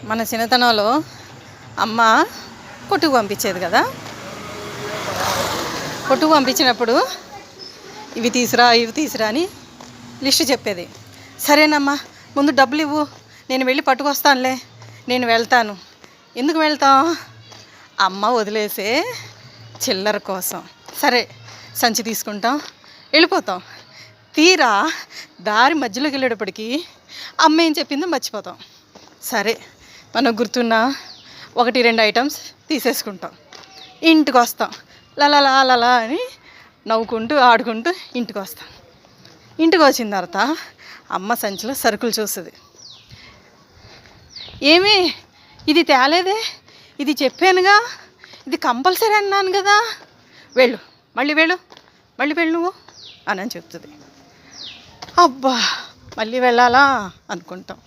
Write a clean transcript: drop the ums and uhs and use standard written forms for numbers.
మన చిన్నతనంలో అమ్మ కొట్టుకు పంపించేది కదా. కొట్టుకు పంపించినప్పుడు ఇవి తీసురా అని లిస్ట్ చెప్పేది. సరేనమ్మా, ముందు డబ్బులు ఇవ్వు, నేను వెళ్ళి పట్టుకొస్తానులే, నేను వెళ్తాను. ఎందుకు వెళ్తాం? అమ్మ వదిలేసే చిల్లర కోసం. సరే సంచి తీసుకుంటాం, వెళ్ళిపోతాం. తీరా దారి మధ్యలోకి వెళ్ళేటప్పటికి అమ్మ ఏం చెప్పిందో మర్చిపోతాం. సరే మనకు గుర్తున్న 1-2 ఐటమ్స్ తీసేసుకుంటాం. ఇంటికి వస్తాం, లలా అని నవ్వుకుంటూ ఆడుకుంటూ ఇంటికి వస్తాం. ఇంటికి వచ్చిన తర్వాత అమ్మ సంచిలో సరుకులు చూస్తుంది. ఏమి ఇది తేలేదే, ఇది చెప్పానుగా, ఇది కంపల్సరీ అన్నాను కదా, వెళ్ళు మళ్ళీ వెళ్ళు నువ్వు అని చెప్తుంది. అబ్బా మళ్ళీ వెళ్ళాలా అనుకుంటాం.